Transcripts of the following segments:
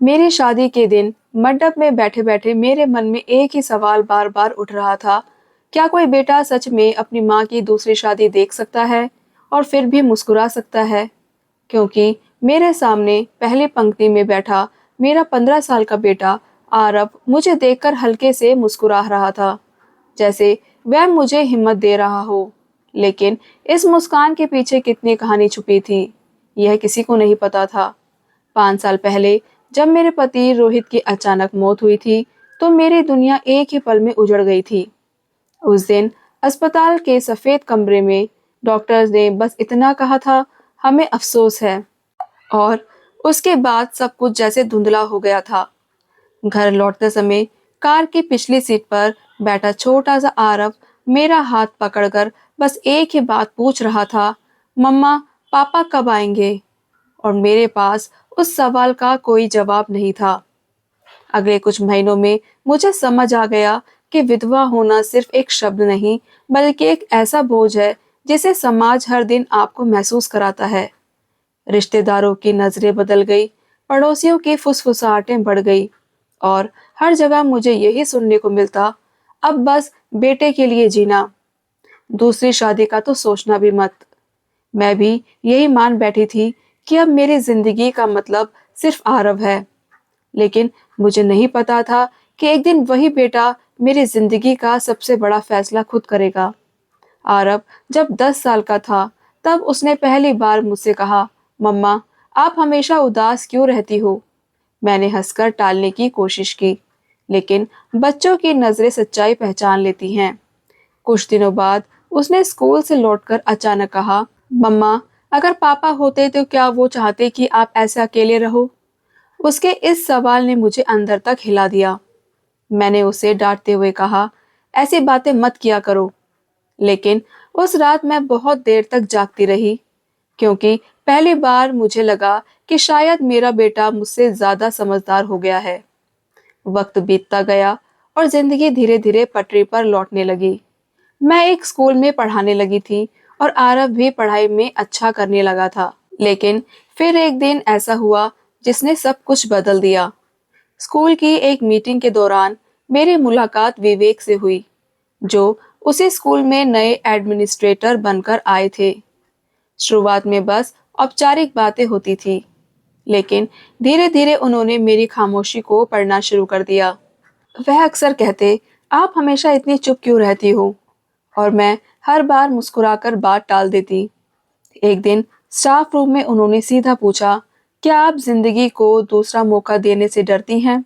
मेरी शादी के दिन मंडप में बैठे बैठे मेरे मन में एक ही सवाल बार बार उठ रहा था। क्या कोई बेटा सच में अपनी माँ की दूसरी शादी देख सकता है और फिर भी मुस्कुरा सकता है? क्योंकि मेरे सामने पहली पंक्ति में बैठा मेरा 15 साल का बेटा आरव मुझे देखकर हल्के से मुस्कुरा रहा था, जैसे वह मुझे हिम्मत दे रहा हो। लेकिन इस मुस्कान के पीछे कितनी कहानी छुपी थी, यह किसी को नहीं पता था। 5 साल पहले जब मेरे पति रोहित की अचानक मौत हुई थी, तो मेरी दुनिया एक ही पल में उजड़ गई थी। उस दिन अस्पताल के सफेद कमरे में डॉक्टर्स ने बस इतना कहा था, हमें अफसोस है। और उसके बाद सब कुछ जैसे धुंधला हो गया था। घर लौटते समय कार की पिछली सीट पर बैठा छोटा सा आरव मेरा हाथ पकड़कर बस एक ही बात पूछ रहा था, मम्मा, पापा कब आएंगे? और मेरे पास उस सवाल का कोई जवाब नहीं था। अगले कुछ महीनों में मुझे समझ आ गया कि विधवा होना सिर्फ एक शब्द नहीं, बल्कि एक ऐसा बोझ है जिसे समाज हर दिन आपको महसूस कराता है। रिश्तेदारों की नजरें बदल गई, पड़ोसियों की फुसफुसाहटें बढ़ गई, और हर जगह मुझे यही सुनने को मिलता, अब बस बेटे के लिए जीना, दूसरी शादी का तो सोचना भी मत। मैं भी यही मान बैठी थी कि अब मेरी जिंदगी का मतलब सिर्फ आरव है। लेकिन मुझे नहीं पता था कि एक दिन वही बेटा मेरी जिंदगी का सबसे बड़ा फैसला खुद करेगा। आरव जब 10 साल का था, तब उसने पहली बार मुझसे कहा, मम्मा, आप हमेशा उदास क्यों रहती हो? मैंने हंसकर टालने की कोशिश की, लेकिन बच्चों की नजरें सच्चाई पहचान लेती हैं। कुछ दिनों बाद उसने स्कूल से लौटकर अचानक कहा, मम्मा, अगर पापा होते तो क्या वो चाहते कि आप ऐसे अकेले रहो? उसके इस सवाल ने मुझे अंदर तक हिला दिया। मैंने उसे डांटते हुए कहा, ऐसी बातें मत किया करो। लेकिन उस रात मैं बहुत देर तक जागती रही, क्योंकि पहली बार मुझे लगा कि शायद मेरा बेटा मुझसे ज्यादा समझदार हो गया है। वक्त बीतता गया और जिंदगी धीरे धीरे पटरी पर लौटने लगी। मैं एक स्कूल में पढ़ाने लगी थी और आरव भी पढ़ाई में अच्छा करने लगा था। लेकिन फिर एक दिन ऐसा हुआ जिसने सब कुछ बदल दिया। स्कूल की एक मीटिंग के दौरान मेरी मुलाकात विवेक से हुई, जो उसी स्कूल में नए एडमिनिस्ट्रेटर बनकर आए थे। शुरुआत में बस औपचारिक बातें होती थी, लेकिन धीरे धीरे उन्होंने मेरी खामोशी को पढ़ना शुरू कर दिया। वह अक्सर कहते, आप हमेशा इतनी चुप क्यों रहती हो? और मैं हर बार मुस्कुराकर बात टाल देती। एक दिन स्टाफ रूम में उन्होंने सीधा पूछा, क्या आप जिंदगी को दूसरा मौका देने से डरती हैं?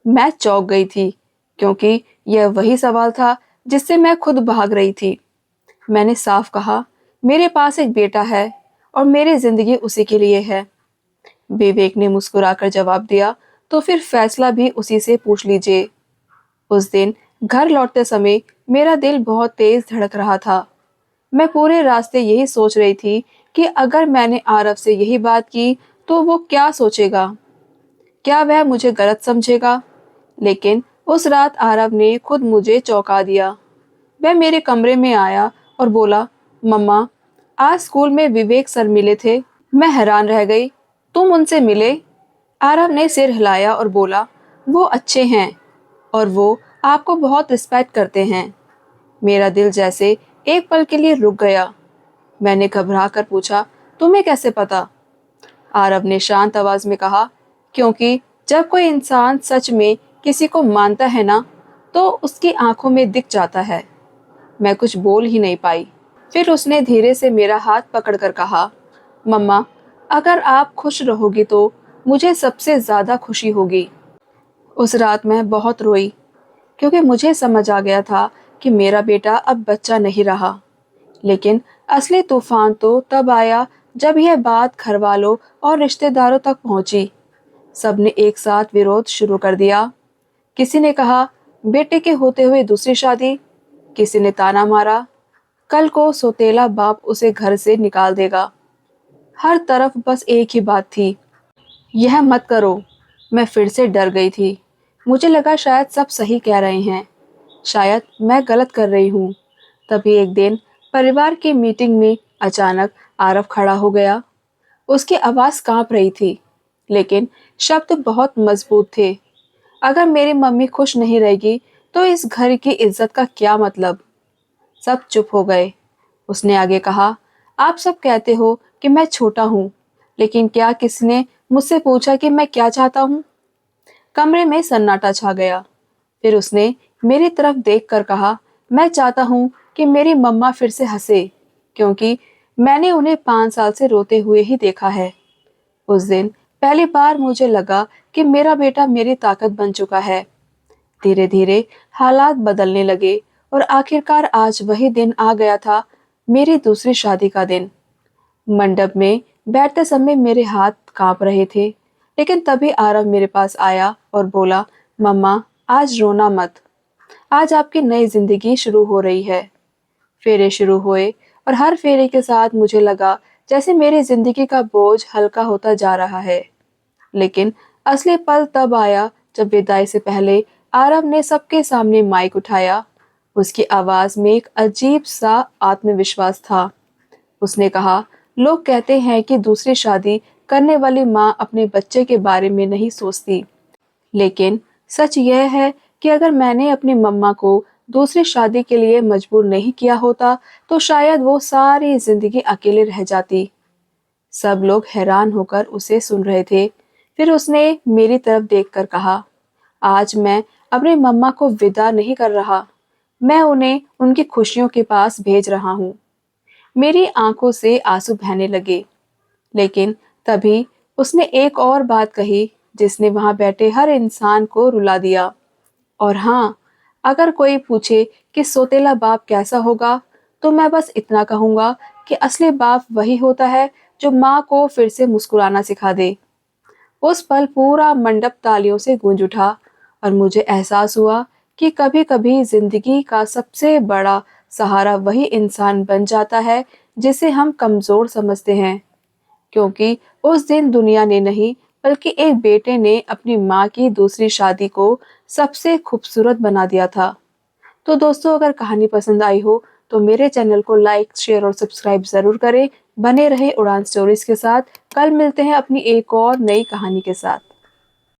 मैं चौंक गई थी, क्योंकि यह वही सवाल था जिससे मैं खुद भाग रही थी। मैंने साफ कहा, मेरे पास एक बेटा है और मेरी जिंदगी उसी के लिए है। विवेक ने मुस्कुराकर जवाब दिया, तो फिर फैसला भी उसी से पूछ लीजिए। उस दिन घर लौटते समय मेरा दिल बहुत तेज धड़क रहा था। मैं पूरे रास्ते यही सोच रही थी कि अगर मैंने आरव से यही बात की तो वो क्या सोचेगा, क्या वह मुझे गलत समझेगा? लेकिन उस रात आरव ने खुद मुझे चौंका दिया। वह मेरे कमरे में आया और बोला, मम्मा, आज स्कूल में विवेक सर मिले थे। मैं हैरान रह गई। तुम उनसे मिले? आरव ने सिर हिलाया और बोला, वो अच्छे हैं और वो आपको बहुत रिस्पेक्ट करते हैं। मेरा दिल जैसे एक पल के लिए रुक गया। मैंने घबरा कर पूछा, तुम्हें कैसे पता? आरव ने शांत आवाज में कहा, क्योंकि जब कोई इंसान सच में किसी को मानता है ना, तो उसकी आंखों में दिख जाता है। मैं कुछ बोल ही नहीं पाई। फिर उसने धीरे से मेरा हाथ पकड़कर कहा, मम्मा, अगर आप खुश रहोगी तो मुझे सबसे ज्यादा खुशी होगी। उस रात मैं बहुत रोई, क्योंकि मुझे समझ आ गया था कि मेरा बेटा अब बच्चा नहीं रहा। लेकिन असली तूफान तो तब आया जब यह बात घरवालों और रिश्तेदारों तक पहुंची। सबने एक साथ विरोध शुरू कर दिया। किसी ने कहा, बेटे के होते हुए दूसरी शादी। किसी ने ताना मारा, कल को सौतेला बाप उसे घर से निकाल देगा। हर तरफ बस एक ही बात थी, यह मत करो। मैं फिर से डर गई थी। मुझे लगा शायद सब सही कह रहे हैं, शायद मैं गलत कर रही हूँ। तभी एक दिन परिवार की मीटिंग में अचानक आरव खड़ा हो गया। उसकी आवाज कांप रही थी, लेकिन शब्द बहुत मजबूत थे। अगर मेरी मम्मी खुश नहीं रहेगी तो इस घर की इज्जत का क्या मतलब। सब चुप हो गए। उसने आगे कहा, आप सब कहते हो कि मैं छोटा हूँ, लेकिन क्या किसी ने मुझसे पूछा कि मैं क्या चाहता हूँ? कमरे में सन्नाटा छा गया। फिर उसने मेरी तरफ देखकर कहा, मैं चाहता हूँ कि मेरी मम्मा फिर से हंसे, क्योंकि मैंने उन्हें 5 साल से रोते हुए ही देखा है। उस दिन पहली बार मुझे लगा कि मेरा बेटा मेरी ताकत बन चुका है। धीरे धीरे हालात बदलने लगे और आखिरकार आज वही दिन आ गया था, मेरी दूसरी शादी का दिन। मंडप में बैठते समय मेरे हाथ कांप रहे थे, लेकिन तभी आरव मेरे पास आया और बोला, मम्मा आज रोना मत, आज आपकी नई जिंदगी शुरू हो रही है। फेरे शुरू हुए और हर फेरे के साथ मुझे लगा जैसे मेरी जिंदगी का बोझ हल्का होता जा रहा है। लेकिन असली पल तब आया जब विदाई से पहले आरव ने सबके सामने माइक उठाया। उसकी आवाज में एक अजीब सा आत्मविश्वास था। उसने कहा, लोग कहते हैं कि दूसरी शादी करने वाली माँ अपने बच्चे के बारे में नहीं सोचती, लेकिन सच यह है कि अगर मैंने अपनी मम्मा को दूसरी शादी के लिए मजबूर नहीं किया होता तो शायद वो सारी जिंदगी अकेले रह जाती। सब लोग हैरान होकर उसे सुन रहे थे। फिर उसने मेरी तरफ देखकर कहा, आज मैं अपनी मम्मा को विदा नहीं कर रहा, मैं उन्हें उनकी खुशियों के पास भेज रहा हूँ। मेरी आंखों से आंसू बहने लगे। लेकिन तभी उसने एक और बात कही जिसने वहां बैठे हर इंसान को रुला दिया। और हाँ, अगर कोई पूछे कि सौतेला बाप कैसा होगा, तो मैं बस इतना कहूंगा कि असली बाप वही होता है जो माँ को फिर से मुस्कुराना सिखा दे। उस पल पूरा मंडप तालियों से गूंज उठा और मुझे एहसास हुआ कि कभी-कभी जिंदगी का सबसे बड़ा सहारा वही इंसान बन जाता है जिसे हम कमजोर समझते हैं, क्योंकि उस दिन दुनिया ने नहीं बल्कि एक बेटे ने अपनी माँ की दूसरी शादी को सबसे खूबसूरत बना दिया था। तो दोस्तों, अगर कहानी पसंद आई हो तो मेरे चैनल को लाइक, शेयर और सब्सक्राइब जरूर करें। बने रहे उड़ान स्टोरीज के साथ। कल मिलते हैं अपनी एक और नई कहानी के साथ।